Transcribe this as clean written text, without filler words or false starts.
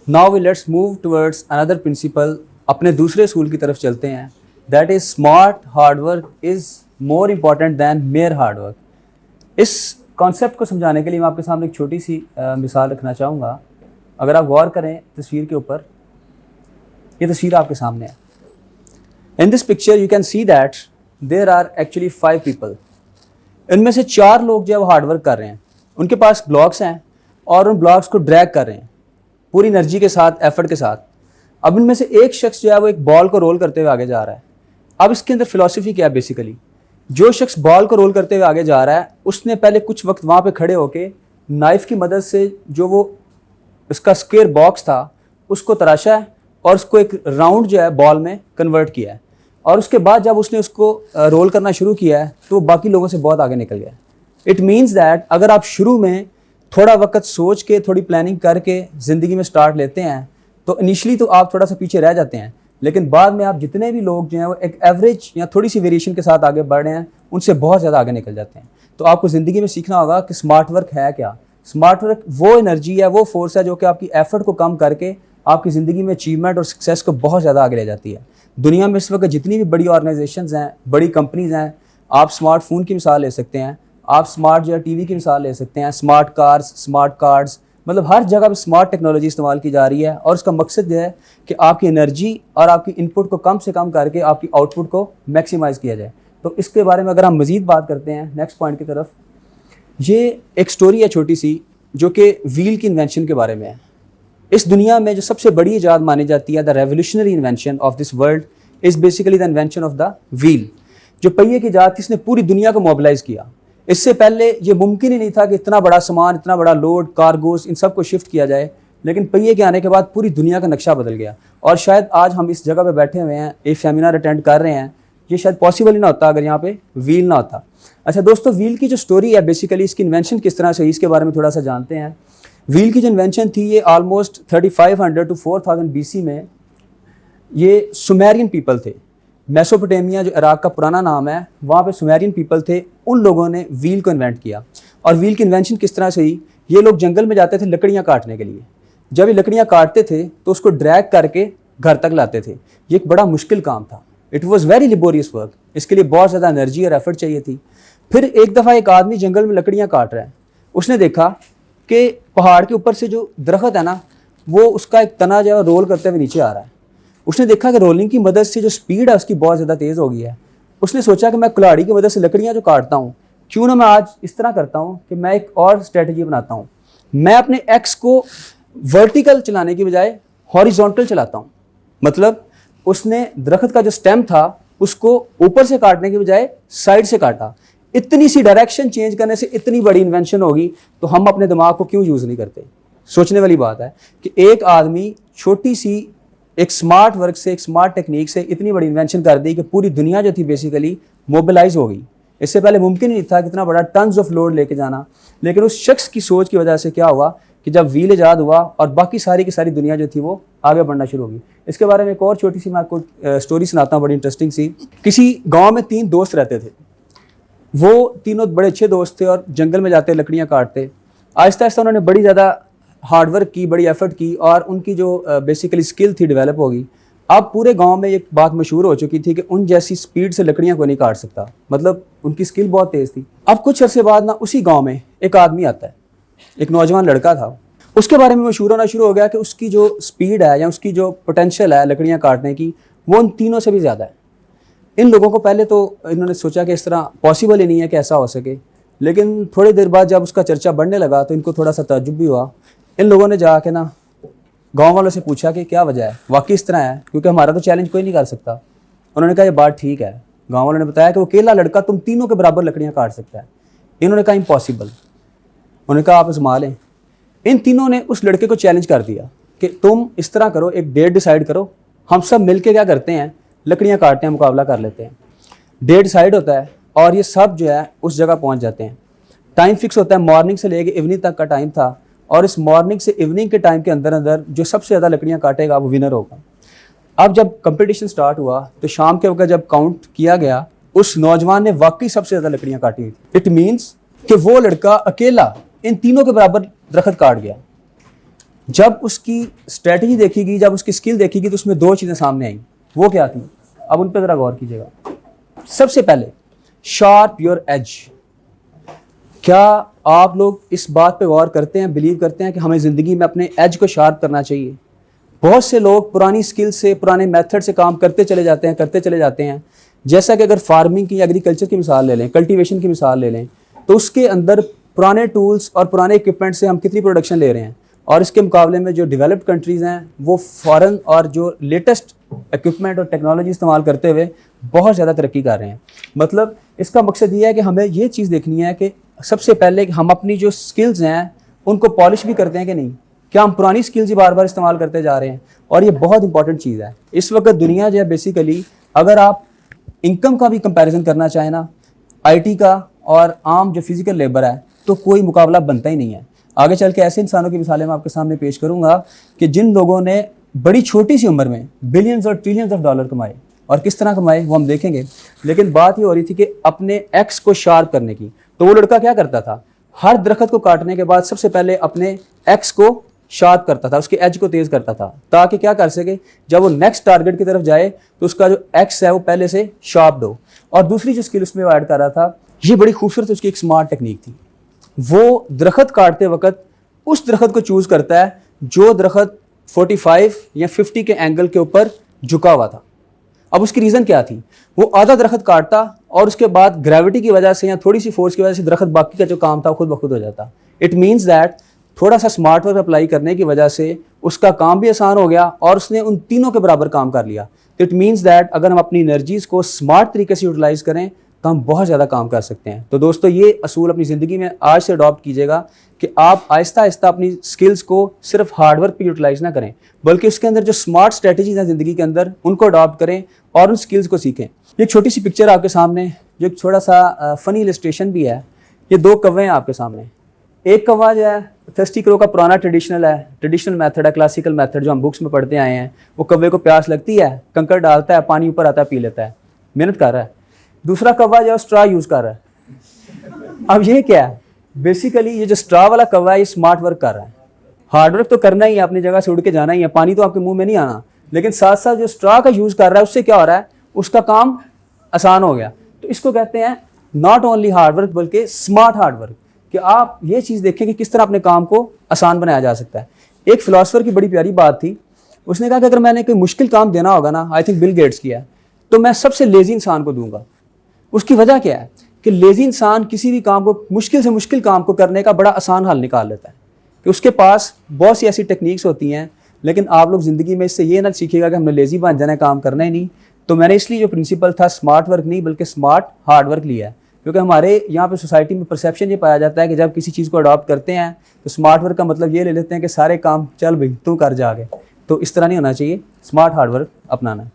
Now we let's move towards another principle, अपने दूसरे असूल की तरफ चलते हैं, that is smart hard work is more important than mere hard work. इस कॉन्सेप्ट को समझाने के लिए मैं आपके सामने एक छोटी सी मिसाल रखना चाहूँगा। अगर आप गौर करें तस्वीर के ऊपर, ये तस्वीर आपके सामने है। In this picture you can see that there are actually 5 people. इनमें से 4 लोग जो है वो हार्ड वर्क कर रहे हैं, उनके पास ब्लॉक्स हैं और उन ब्लॉक्स को ड्रैग कर रहे हैं पूरी एनर्जी के साथ, एफर्ट के साथ। अब इनमें से एक शख्स जो है वो एक बॉल को रोल करते हुए आगे जा रहा है। अब इसके अंदर फिलॉसफी क्या है, बेसिकली जो शख्स बॉल को रोल करते हुए आगे जा रहा है उसने पहले कुछ वक्त वहाँ पे खड़े होके नाइफ की मदद से जो वो इसका स्क्वायर बॉक्स था उसको तराशा है और उसको एक राउंड जो है बॉल में कन्वर्ट किया है। और उसके बाद जब उसने उसको रोल करना शुरू किया है तो बाकी लोगों से बहुत आगे निकल गया। इट मीन्स दैट अगर आप शुरू में थोड़ा वक्त सोच के, थोड़ी प्लानिंग करके ज़िंदगी में स्टार्ट लेते हैं तो इनिशियली तो आप थोड़ा सा पीछे रह जाते हैं, लेकिन बाद में आप जितने भी लोग जो हैं वो एक एवरेज या थोड़ी सी वेरिएशन के साथ आगे बढ़ रहे हैं उनसे बहुत ज़्यादा आगे निकल जाते हैं। तो आपको ज़िंदगी में सीखना होगा कि स्मार्ट वर्क है क्या। स्मार्ट वर्क वो एनर्जी है, वो फोर्स है जो कि आपकी एफर्ट को कम करके आपकी ज़िंदगी में अचीवमेंट और सक्सेस को बहुत ज़्यादा आगे ले जाती है। दुनिया में इस वक्त जितनी भी बड़ी ऑर्गेनाइजेशंस हैं, बड़ी कंपनीज़ हैं, आप स्मार्टफोन की मिसाल ले सकते हैं, आप स्मार्ट जो है टीवी की मिसाल ले सकते हैं, स्मार्ट कार्स, स्मार्ट कार्ड्स, मतलब हर जगह पर स्मार्ट टेक्नोलॉजी इस्तेमाल की जा रही है। और उसका मकसद यह है कि आपकी एनर्जी और आपकी इनपुट को कम से कम करके आपकी आउटपुट को मैक्सिमाइज़ किया जाए। तो इसके बारे में अगर हम मज़ीद बात करते हैं नेक्स्ट पॉइंट की तरफ, ये एक स्टोरी है छोटी सी जो कि व्हील की इन्वेंशन के बारे में है। इस दुनिया में जो सबसे बड़ी इजाद मानी जाती है, the revolutionary invention of this world is basically the invention of the wheel. जो पहिए की इजाद थी इसने पूरी दुनिया को मोबिलाइज़ किया। इससे पहले ये मुमकिन ही नहीं था कि इतना बड़ा सामान, इतना बड़ा लोड, कार्गोस, इन सब को शिफ्ट किया जाए, लेकिन पहिए के आने के बाद पूरी दुनिया का नक्शा बदल गया। और शायद आज हम इस जगह पे बैठे हुए हैं, एक सेमिनार अटेंड कर रहे हैं, ये शायद पॉसिबल ही ना होता अगर यहाँ पे व्हील ना होता। अच्छा दोस्तों, व्हील की जो स्टोरी है, बेसिकली इसकी इन्वेंशन किस तरह से, इसके बारे में थोड़ा सा जानते हैं। व्हील की जो इन्वेंशन थी ये ऑलमोस्ट 3500 to 4000 BC में, ये सुमेरियन पीपल थे। मेसोपोटामिया जो इराक का पुराना नाम है, वहाँ पे सुमेरियन पीपल थे, उन लोगों ने व्हील को इन्वेंट किया। और व्हील की इन्वेंशन किस तरह से हुई, ये लोग जंगल में जाते थे लकड़ियाँ काटने के लिए। जब ये लकड़ियाँ काटते थे तो उसको ड्रैग करके घर तक लाते थे। ये एक बड़ा मुश्किल काम था, it was very laborious work, इसके लिए बहुत ज़्यादा एनर्जी और एफर्ट चाहिए थी। फिर एक दफ़ा एक आदमी जंगल में लकड़ियाँ काट रहा है, उसने देखा कि पहाड़ के ऊपर से जो दरख्त है ना, वो उसका एक तना जो है रोल करते हुए नीचे आ रहा है। उसने देखा कि रोलिंग की मदद से जो स्पीड है उसकी बहुत ज़्यादा तेज़ हो गई है। उसने सोचा कि मैं कुल्हाड़ी की मदद से लकड़ियाँ जो काटता हूँ, क्यों ना मैं आज इस तरह करता हूँ कि मैं एक और स्ट्रेटजी बनाता हूँ, मैं अपने एक्स को वर्टिकल चलाने की बजाय हॉरिजॉन्टल चलाता हूँ। मतलब उसने दरख्त का जो स्टेम था उसको ऊपर से काटने की बजाय साइड से काटा। इतनी सी डायरेक्शन चेंज करने से इतनी बड़ी इन्वेंशन होगी, तो हम अपने दिमाग को क्यों यूज़ नहीं करते। सोचने वाली बात है कि एक आदमी छोटी सी एक स्मार्ट वर्क से, एक स्मार्ट टेक्निक से इतनी बड़ी इन्वेंशन कर दी कि पूरी दुनिया जो थी बेसिकली मोबिलाइज हो गई। इससे पहले मुमकिन ही नहीं था कितना बड़ा टन्स ऑफ लोड लेके जाना। लेकिन उस शख्स की सोच की वजह से क्या हुआ कि जब व्हील ईजाद हुआ और बाकी सारी की सारी दुनिया जो थी वो आगे बढ़ना शुरू होगी। इसके बारे में एक और छोटी सी मैं आपको स्टोरी सुनाता हूँ, बड़ी इंटरेस्टिंग सी। किसी गाँव में 3 दोस्त रहते थे। वो तीनों बड़े अच्छे दोस्त थे और जंगल में जाते, लकड़ियाँ काटते। आहिस्ता आहिस्ता उन्होंने बड़ी ज़्यादा हार्ड वर्क की, बड़ी एफर्ट की और उनकी जो बेसिकली स्किल थी डेवलप होगी। अब पूरे गांव में एक बात मशहूर हो चुकी थी कि उन जैसी स्पीड से लकड़ियां कोई नहीं काट सकता, मतलब उनकी स्किल बहुत तेज़ थी। अब कुछ अरसे बाद ना उसी गांव में एक आदमी आता है, एक नौजवान लड़का था। उसके बारे में मशहूर होना शुरू हो गया कि उसकी जो स्पीड है या उसकी जो पोटेंशियल है लकड़ियाँ काटने की, वो उन तीनों से भी ज़्यादा है। इन लोगों को पहले तो इन्होंने सोचा कि इस तरह पॉसिबल ही नहीं है कि ऐसा हो सके, लेकिन थोड़ी देर बाद जब उसका चर्चा बढ़ने लगा तो इनको थोड़ा सा ताज्जुब भी हुआ। इन लोगों ने जाके ना गांव वालों से पूछा कि क्या वजह है, वाकई इस तरह है, क्योंकि हमारा तो चैलेंज कोई नहीं कर सकता। उन्होंने कहा ये बात ठीक है। गांव वालों ने बताया कि वो अकेला लड़का तुम तीनों के बराबर लकड़ियाँ काट सकता है। इन्होंने कहा इम्पॉसिबल। उन्होंने कहा आप आजमा लें। इन तीनों ने उस लड़के को चैलेंज कर दिया कि तुम इस तरह करो, एक डेट डिसाइड करो, हम सब मिलके क्या करते हैं, लकड़ियाँ काटते हैं, मुकाबला कर लेते हैं। डेट डिसाइड होता है और ये सब जो है उस जगह पहुँच जाते हैं। टाइम फिक्स होता है, मॉर्निंग से लेके इवनिंग तक का टाइम था और इस मॉर्निंग से इवनिंग के टाइम के अंदर अंदर जो सबसे ज़्यादा लकड़ियाँ काटेगा वो विनर होगा। अब जब कंपटीशन स्टार्ट हुआ तो शाम के वक्त जब काउंट किया गया, उस नौजवान ने वाकई सबसे ज़्यादा लकड़ियाँ काटी हुई। इट मीन्स कि वो लड़का अकेला इन तीनों के बराबर दरख्त काट गया। जब उसकी स्ट्रेटजी देखी, जब उसकी स्किल देखी तो उसमें दो चीज़ें सामने आई। वो क्या थी? अब उन पर ज़रा गौर कीजिएगा। सबसे पहले शार्प योर एज। क्या आप लोग इस बात पे गौर करते हैं, बिलीव करते हैं कि हमें ज़िंदगी में अपने एज को शार्प करना चाहिए? बहुत से लोग पुरानी स्किल से, पुराने मेथड से काम करते चले जाते हैं। जैसा कि अगर फार्मिंग की, एग्रीकल्चर की मिसाल ले लें, कल्टीवेशन की मिसाल ले लें, तो उसके अंदर पुराने टूल्स और पुराने इक्विपमेंट से हम कितनी प्रोडक्शन ले रहे हैं, और इसके मुकाबले में जो डेवलप्ड कंट्रीज़ हैं वो फ़ॉरेन और जो लेटेस्ट इक्विपमेंट और टेक्नोलॉजी इस्तेमाल करते हुए बहुत ज़्यादा तरक्की कर रहे हैं। मतलब इसका मकसद ये है कि हमें ये चीज़ देखनी है कि सबसे पहले कि हम अपनी जो स्किल्स हैं उनको पॉलिश भी करते हैं कि नहीं, क्या हम पुरानी स्किल्स ही बार बार इस्तेमाल करते जा रहे हैं। और ये बहुत इंपॉर्टेंट चीज़ है। इस वक्त दुनिया जो है बेसिकली, अगर आप इनकम का भी कंपैरिजन करना चाहें ना, आईटी का और आम जो फिजिकल लेबर है, तो कोई मुकाबला बनता ही नहीं है। आगे चल के ऐसे इंसानों की मिसालें मैं आपके सामने पेश करूंगा कि जिन लोगों ने बड़ी छोटी सी उम्र में बिलियंस और ट्रिलियंस ऑफ डॉलर कमाए, और किस तरह कमाए वो हम देखेंगे। लेकिन बात ये हो रही थी कि अपने एक्स को शार्प करने की। तो वो लड़का क्या करता था? हर दरख्त को काटने के बाद सबसे पहले अपने एक्स को शार्प करता था, उसके एज को तेज करता था, ताकि क्या कर सके, जब वो नेक्स्ट टारगेट की तरफ जाए तो उसका जो एक्स है वो पहले से शार्प हो। और दूसरी जो स्किल उसमें ऐड कर रहा था, ये बड़ी खूबसूरत उसकी एक स्मार्ट टेक्निक थी। वो दरख्त काटते वक्त उस दरख्त को चूज करता है जो दरख्त 45 या 50 के एंगल के ऊपर झुका हुआ था। अब उसकी रीज़न क्या थी? वो आधा दरख्त काटता और उसके बाद ग्रेविटी की वजह से या थोड़ी सी फोर्स की वजह से दरख्त बाकी का जो काम था खुद ब खुद हो जाता। इट मीन्स दैट थोड़ा सा स्मार्ट वर्क अप्लाई करने की वजह से उसका काम भी आसान हो गया और उसने उन तीनों के बराबर काम कर लिया। तो इट मीन्स दैट अगर हम अपनी एनर्जीज़ को स्मार्ट तरीके से यूटिलाइज करें तो हम बहुत ज़्यादा काम कर सकते हैं। तो दोस्तों, ये असूल अपनी ज़िंदगी में आज से अडॉप्ट कीजिएगा कि आप आहिस्ता आहिस्ता अपनी स्किल्स को सिर्फ हार्डवर्क पे यूटिलाइज ना करें, बल्कि उसके अंदर जो स्मार्ट स्ट्रेटजीज हैं ज़िंदगी के अंदर, उनको अडॉप्ट करें और उन स्किल्स को सीखें। ये छोटी सी पिक्चर आपके सामने, जो एक थोड़ा सा फ़नी इलस्ट्रेशन भी है। ये दो कौवे हैं आपके सामने। एक कौवा जो है थर्स्टी क्रो का पुराना ट्रेडिशनल मेथड है, क्लासिकल मेथड जो हम बुक्स में पढ़ते आए हैं। वो कौवे को प्यास लगती है, कंकड़ डालता है, पानी ऊपर आता है, पी लेता है, मेहनत कर रहा है। दूसरा कौवा जो है स्ट्रॉ यूज़ कर रहा है। अब ये क्या है? बेसिकली ये जो स्ट्रॉ वाला कौवा है ये स्मार्ट वर्क कर रहा है। हार्ड वर्क तो करना ही है, अपनी जगह से उड़ के जाना ही है, पानी तो आपके मुंह में नहीं आना, लेकिन साथ साथ जो स्ट्रॉ का यूज़ कर रहा है उससे क्या हो रहा है, उसका काम आसान हो गया। तो इसको कहते हैं नॉट ओनली हार्ड वर्क बल्कि स्मार्ट हार्ड वर्क, कि आप ये चीज़ देखें कि किस तरह अपने काम को आसान बनाया जा सकता है। एक फिलोसफर की बड़ी प्यारी बात थी, उसने कहा कि अगर मैंने कोई मुश्किल काम देना होगा ना, आई थिंक बिल गेट्स किया है, तो मैं सबसे लेजी इंसान को दूंगा। उसकी वजह क्या है कि लेजी इंसान किसी भी काम को, मुश्किल से मुश्किल काम को करने का बड़ा आसान हल निकाल लेता है, कि उसके पास बहुत सी ऐसी टेक्निक्स होती हैं। लेकिन आप लोग ज़िंदगी में इससे ये ना सीखिएगा कि हमने लेजी बन जाना है, काम करना ही नहीं। तो मैंने इसलिए जो प्रिंसिपल था स्मार्ट वर्क नहीं बल्कि स्मार्ट हार्ड वर्क लिया है, क्योंकि हमारे यहाँ पे सोसाइटी में परसेप्शन ये पाया जाता है कि जब किसी चीज़ को अडॉप्ट करते हैं तो स्मार्ट वर्क का मतलब ये ले लेते हैं कि सारे काम चल भाई तू कर जा आगे। तो इस तरह नहीं होना चाहिए, स्मार्ट हार्ड वर्क अपनाना है।